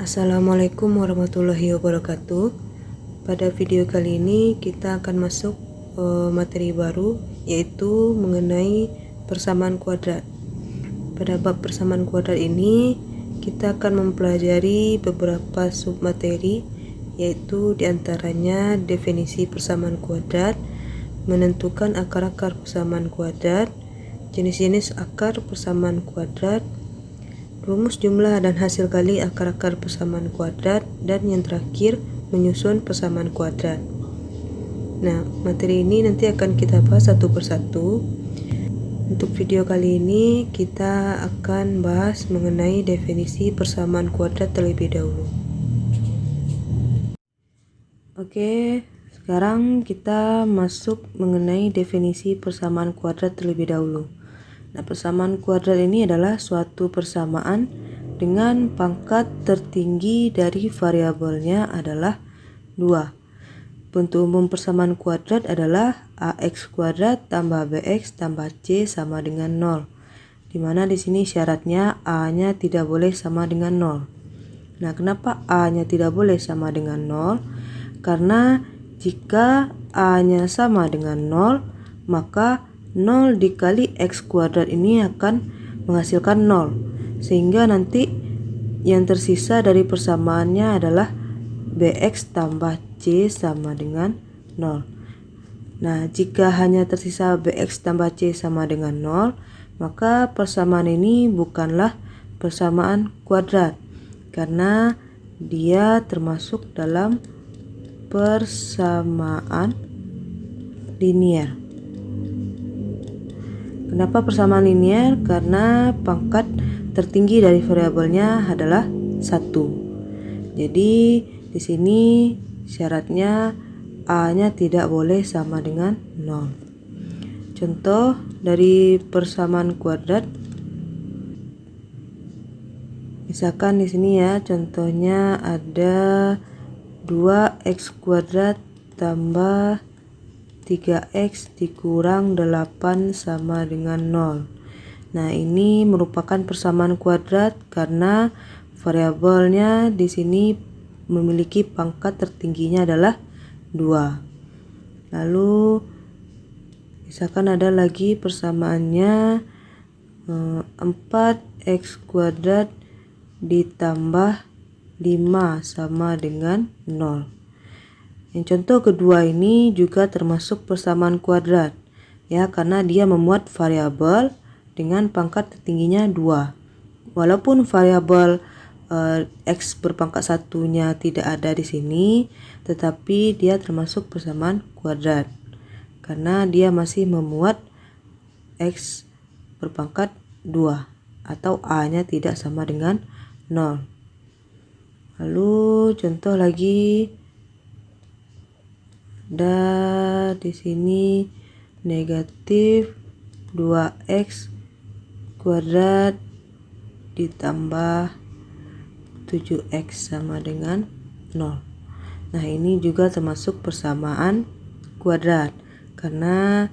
Assalamualaikum warahmatullahi wabarakatuh. Pada video kali ini kita akan masuk materi baru, yaitu mengenai persamaan kuadrat. Pada bab persamaan kuadrat ini kita akan mempelajari beberapa submateri, yaitu diantaranya definisi persamaan kuadrat, menentukan akar-akar persamaan kuadrat, jenis-jenis akar persamaan kuadrat, rumus jumlah dan hasil kali akar-akar persamaan kuadrat, dan yang terakhir menyusun persamaan kuadrat. Nah, materi ini nanti akan kita bahas satu persatu. Untuk video kali ini kita akan bahas mengenai definisi persamaan kuadrat terlebih dahulu. Oke, sekarang kita masuk mengenai definisi persamaan kuadrat terlebih dahulu. Nah, persamaan kuadrat ini adalah suatu persamaan dengan pangkat tertinggi dari variabelnya adalah 2. Bentuk umum persamaan kuadrat adalah ax kuadrat tambah bx tambah c sama dengan 0. Dimana di sini syaratnya a-nya tidak boleh sama dengan 0. Nah, kenapa a-nya tidak boleh sama dengan 0? Karena jika a-nya sama dengan 0, maka 0 dikali x kuadrat ini akan menghasilkan 0, sehingga nanti yang tersisa dari persamaannya adalah bx tambah c sama dengan 0. Nah, jika hanya tersisa bx tambah c sama dengan 0, maka persamaan ini bukanlah persamaan kuadrat, karena dia termasuk dalam persamaan linier. Kenapa persamaan linier? Karena pangkat tertinggi dari variabelnya adalah 1. Jadi di sini syaratnya a-nya tidak boleh sama dengan 0. Contoh dari persamaan kuadrat. Misalkan di sini ya, contohnya ada 2x kuadrat tambah 3x dikurang 8 sama dengan 0. Nah, ini merupakan persamaan kuadrat karena variabelnya di sini memiliki pangkat tertingginya adalah 2. Lalu misalkan ada lagi persamaannya 4x kuadrat ditambah 5 sama dengan 0. Yang contoh kedua ini juga termasuk persamaan kuadrat, ya, karena dia memuat variabel dengan pangkat tertingginya 2. Walaupun variabel x berpangkat 1-nya tidak ada di sini, tetapi dia termasuk persamaan kuadrat karena dia masih memuat x berpangkat 2 atau a-nya tidak sama dengan 0. Lalu contoh lagi, ada di sini negatif 2x kuadrat ditambah 7x sama dengan 0. Nah, ini juga termasuk persamaan kuadrat karena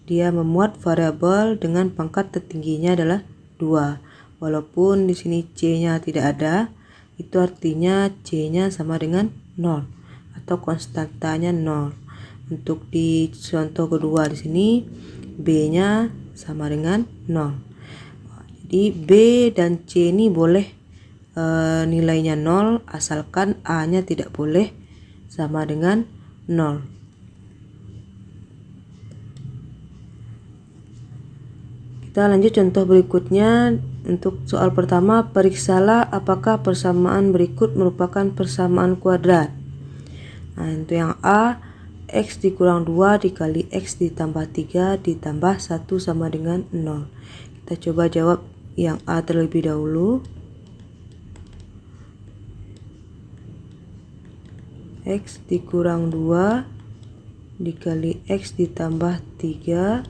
dia memuat variabel dengan pangkat tertingginya adalah 2. Walaupun di sini c-nya tidak ada, itu artinya c-nya sama dengan 0 atau konstantanya 0. Untuk di contoh kedua di sini b-nya sama dengan 0. Jadi b dan c ini boleh nilainya 0 asalkan a-nya tidak boleh sama dengan 0. Kita lanjut contoh berikutnya. Untuk soal pertama, periksalah apakah persamaan berikut merupakan persamaan kuadrat. Nah, untuk yang A, x dikurang 2 dikali x ditambah 3 ditambah 1 sama dengan 0. Kita coba jawab yang A terlebih dahulu. X dikurang 2 dikali x ditambah 3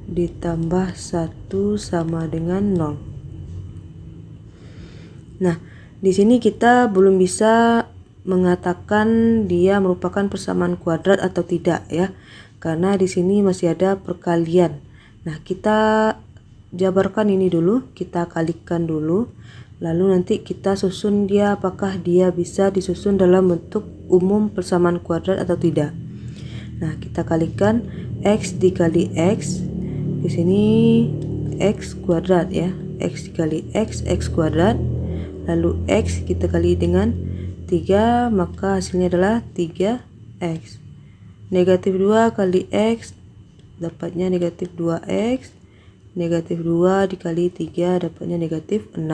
ditambah 1 sama dengan 0. Nah, di sini kita belum bisa mengatakan dia merupakan persamaan kuadrat atau tidak, ya, karena di sini masih ada perkalian. Nah, kita jabarkan ini dulu, kita kalikan dulu. Lalu nanti kita susun dia, apakah dia bisa disusun dalam bentuk umum persamaan kuadrat atau tidak. Nah, kita kalikan x dikali x. Di sini x kuadrat ya. X dikali x kuadrat. Lalu x kita kali dengan 3, maka hasilnya adalah 3x. Negatif 2 kali x dapatnya negatif 2x. Negatif 2 dikali 3 dapatnya negatif 6.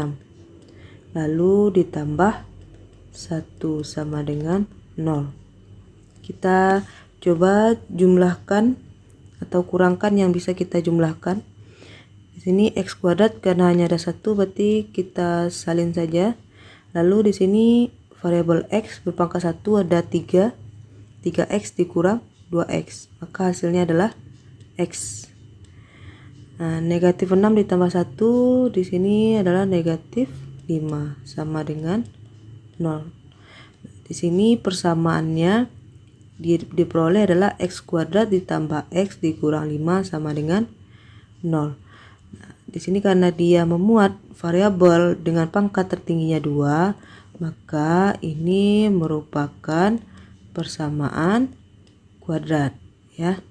Lalu ditambah 1 sama dengan 0. Kita coba jumlahkan atau kurangkan yang bisa kita jumlahkan. Di sini x kuadrat karena hanya ada 1 berarti kita salin saja. Lalu di sini variabel x berpangkat 1 ada 3. 3x dikurang 2x, maka hasilnya adalah x. Nah, negatif 6 ditambah 1 di sini adalah negatif 5 sama dengan 0. Di sini persamaannya diperoleh adalah x kuadrat ditambah x dikurang 5 sama dengan 0. Nah, di sini karena dia memuat variabel dengan pangkat tertingginya 2, maka ini merupakan persamaan kuadrat ya.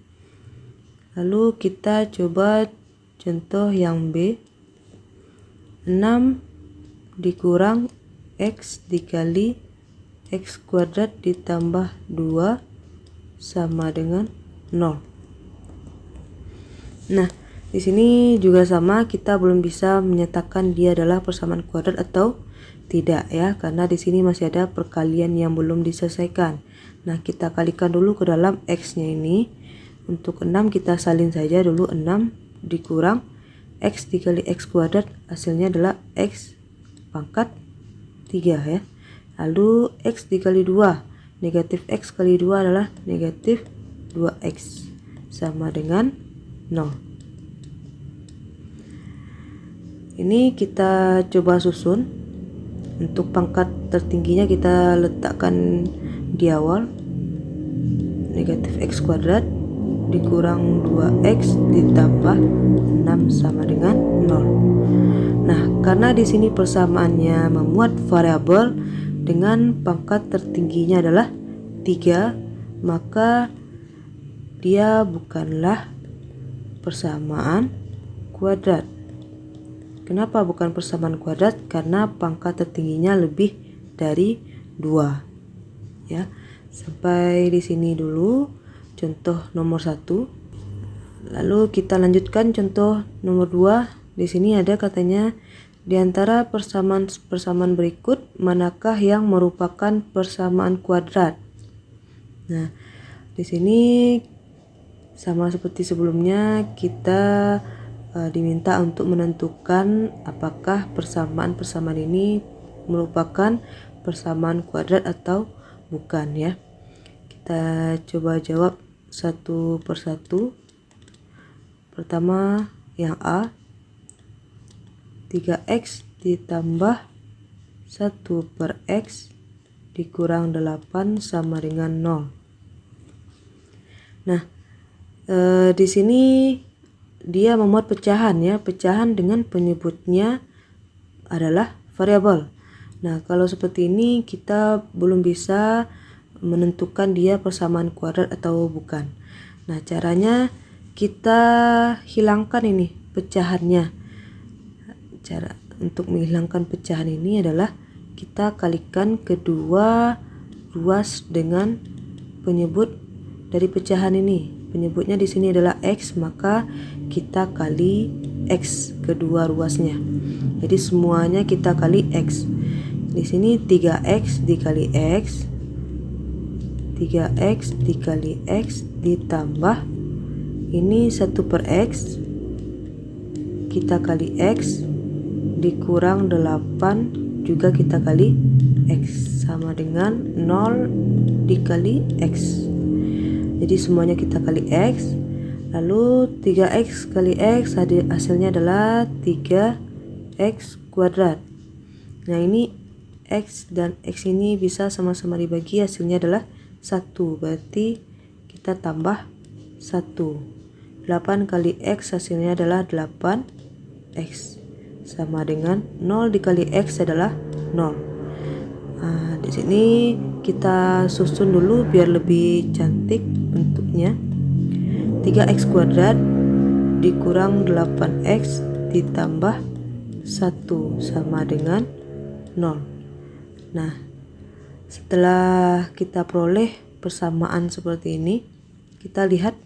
Lalu kita coba contoh yang B. 6 dikurang x dikali x kuadrat ditambah 2 sama dengan 0. Nah, di sini juga sama, kita belum bisa menyatakan dia adalah persamaan kuadrat atau tidak ya, karena di sini masih ada perkalian yang belum diselesaikan. Nah, kita kalikan dulu ke dalam x-nya ini. Untuk 6 kita salin saja dulu, 6 dikurang x dikali x kuadrat, hasilnya adalah x pangkat 3 ya. Lalu x dikali 2, negatif x kali 2 adalah negatif 2x sama dengan 0. Ini kita coba susun. Untuk pangkat tertingginya kita letakkan di awal, negatif x kuadrat dikurang 2x ditambah 6 sama dengan 0. Nah, karena di sini persamaannya memuat variabel dengan pangkat tertingginya adalah 3, maka dia bukanlah persamaan kuadrat. Kenapa bukan persamaan kuadrat? Karena pangkat tertingginya lebih dari 2. Ya. Sampai di sini dulu contoh nomor 1. Lalu kita lanjutkan contoh nomor 2. Di sini ada katanya, di antara persamaan berikut manakah yang merupakan persamaan kuadrat? Nah, di sini sama seperti sebelumnya, kita diminta untuk menentukan apakah persamaan ini merupakan persamaan kuadrat atau bukan ya. Kita coba jawab satu persatu. Pertama yang A, 3x ditambah 1 per x dikurang 8 sama dengan 0. Nah, di sini dia memuat pecahan ya, pecahan dengan penyebutnya adalah variabel. Nah, kalau seperti ini kita belum bisa menentukan dia persamaan kuadrat atau bukan. Nah, caranya kita hilangkan ini pecahannya. Cara untuk menghilangkan pecahan ini adalah kita kalikan kedua ruas dengan penyebut dari pecahan ini. Penyebutnya di sini adalah x, maka kita kali x kedua ruasnya. Jadi semuanya kita kali x. Di sini 3x dikali x, 3x dikali x ditambah ini 1 per x, kita kali x dikurang 8 juga kita kali x sama dengan 0 dikali x. Jadi semuanya kita kali x. Lalu 3x kali x hasilnya adalah 3x kuadrat. Nah, ini x dan x ini bisa sama-sama dibagi, hasilnya adalah 1. Berarti kita tambah 1. 8 kali x hasilnya adalah 8x. sama dengan 0 dikali X adalah 0. Nah, di sini kita susun dulu biar lebih cantik bentuknya. 3X kuadrat dikurang 8X ditambah 1 sama dengan 0. Nah, setelah kita peroleh persamaan seperti ini, kita lihat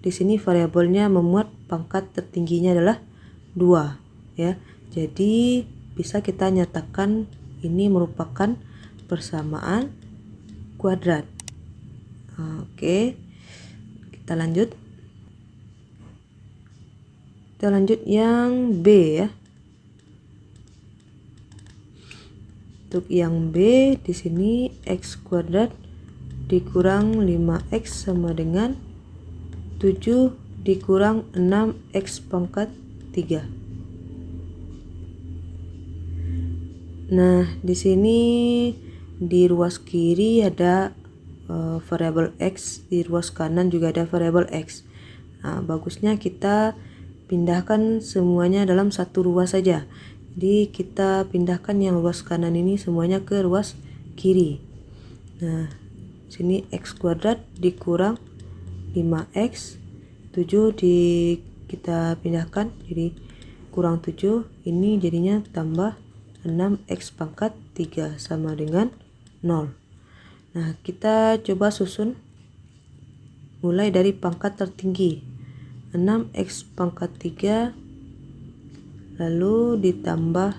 di sini variabelnya memuat pangkat tertingginya adalah 2 ya. Jadi bisa kita nyatakan ini merupakan persamaan kuadrat. Oke. Kita lanjut. Kita lanjut yang B ya. Untuk yang B di sini X kuadrat dikurang 5X sama dengan 7 dikurang 6X pangkat 3. Nah, di sini di ruas kiri ada variabel X, di ruas kanan juga ada variabel X. Nah, bagusnya kita pindahkan semuanya dalam satu ruas saja. Jadi kita pindahkan yang ruas kanan ini semuanya ke ruas kiri. Nah, sini X kuadrat dikurang 5X, 7 kita pindahkan jadi kurang 7, ini jadinya tambah 6X pangkat 3 sama dengan 0. Nah, kita coba susun mulai dari pangkat tertinggi 6X pangkat 3 lalu ditambah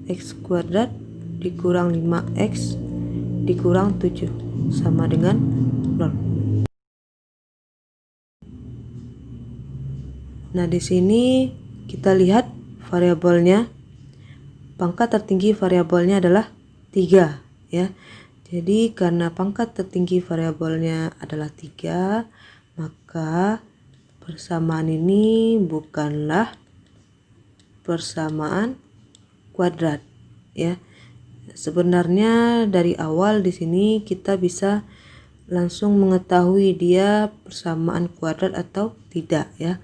X kuadrat dikurang 5X dikurang 7 sama dengan 0. Nah, di sini kita lihat variabelnya, pangkat tertinggi variabelnya adalah 3 ya. Jadi karena pangkat tertinggi variabelnya adalah 3, maka persamaan ini bukanlah persamaan kuadrat ya. Sebenarnya dari awal di sini kita bisa langsung mengetahui dia persamaan kuadrat atau tidak ya.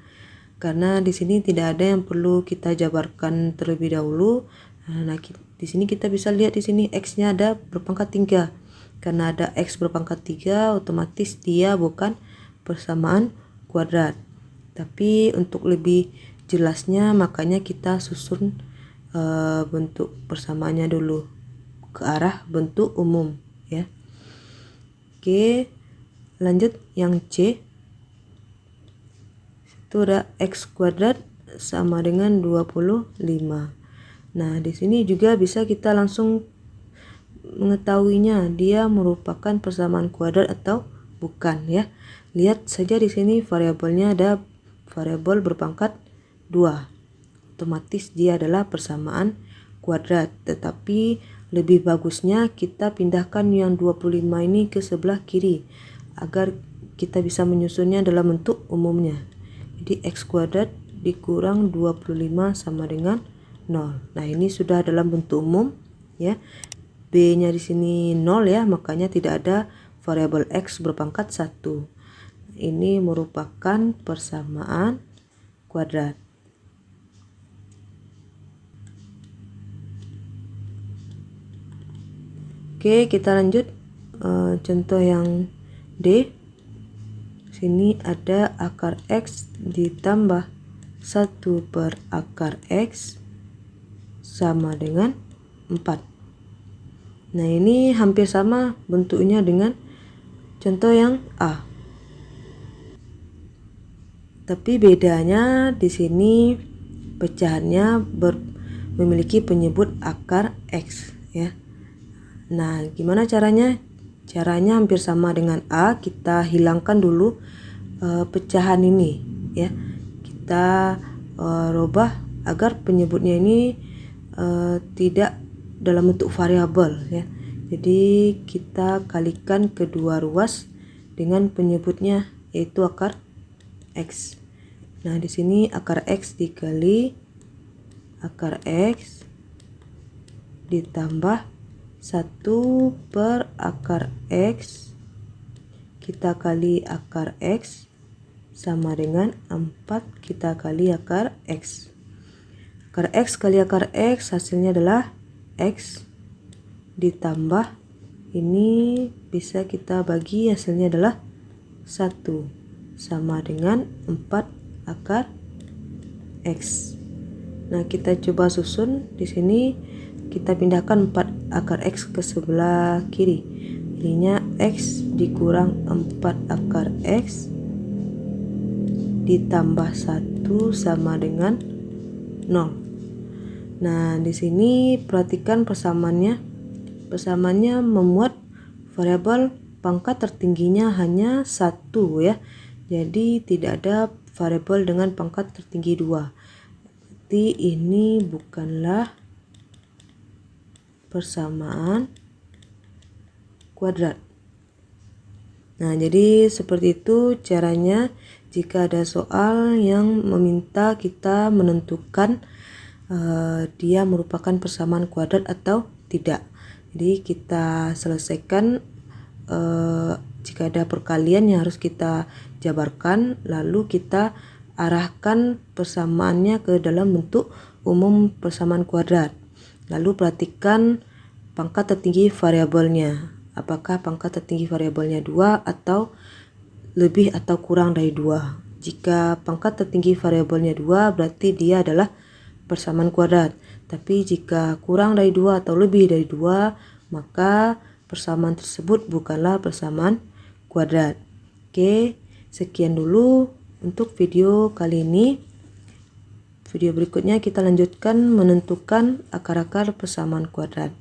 Karena di sini tidak ada yang perlu kita jabarkan terlebih dahulu. Nah, di sini kita bisa lihat di sini X-nya ada berpangkat 3. Karena ada X berpangkat 3, otomatis dia bukan persamaan kuadrat. Tapi untuk lebih jelasnya makanya kita susun bentuk persamaannya dulu ke arah bentuk umum ya. Oke, lanjut yang C. Itu ada X kuadrat sama dengan 25. Nah, di sini juga bisa kita langsung mengetahuinya dia merupakan persamaan kuadrat atau bukan ya. Lihat saja di sini variabelnya ada variabel berpangkat 2. Otomatis dia adalah persamaan kuadrat. Tetapi lebih bagusnya kita pindahkan yang 25 ini ke sebelah kiri agar kita bisa menyusunnya dalam bentuk umumnya. Jadi X kuadrat dikurang 25 sama dengan 0. Nah, ini sudah dalam bentuk umum ya. B-nya di sini 0 ya, makanya tidak ada variabel X berpangkat 1. Ini merupakan persamaan kuadrat. Oke, kita lanjut contoh yang D. Sini ada akar X ditambah 1 per akar X sama dengan 4. Nah, ini hampir sama bentuknya dengan contoh yang A. Tapi bedanya di sini pecahannya memiliki penyebut akar X ya. Nah, gimana caranya? Caranya hampir sama dengan A. Kita hilangkan dulu pecahan ini ya. Kita rubah agar penyebutnya ini tidak dalam bentuk variabel ya. Jadi kita kalikan kedua ruas dengan penyebutnya yaitu akar X. Nah, di sini akar X dikali akar X ditambah 1 per akar X kita kali akar X sama dengan 4 kita kali akar X. Akar X kali akar X hasilnya adalah X ditambah ini bisa kita bagi, hasilnya adalah 1 sama dengan 4 akar X. Nah, kita coba susun di sini, kita pindahkan 4 akar X ke sebelah kiri. Jadinya X dikurang 4 akar X ditambah 1 sama dengan 0. Nah, di sini perhatikan persamaannya. Persamaannya memuat variabel pangkat tertingginya hanya 1 ya. Jadi tidak ada variabel dengan pangkat tertinggi 2. Berarti ini bukanlah persamaan kuadrat. Nah, jadi seperti itu caranya jika ada soal yang meminta kita menentukan dia merupakan persamaan kuadrat atau tidak. Jadi kita selesaikan jika ada perkalian yang harus kita jabarkan, lalu kita arahkan persamaannya ke dalam bentuk umum persamaan kuadrat. Lalu perhatikan pangkat tertinggi variabelnya. Apakah pangkat tertinggi variabelnya 2 atau lebih atau kurang dari 2. Jika pangkat tertinggi variabelnya 2 berarti dia adalah persamaan kuadrat. Tapi jika kurang dari 2 atau lebih dari 2, maka persamaan tersebut bukanlah persamaan kuadrat. Oke, sekian dulu untuk video kali ini. Video berikutnya kita lanjutkan menentukan akar-akar persamaan kuadrat.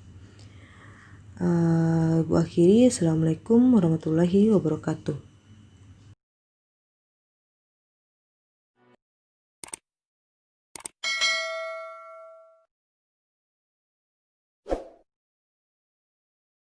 Ibu akhiri, Assalamualaikum warahmatullahi wabarakatuh.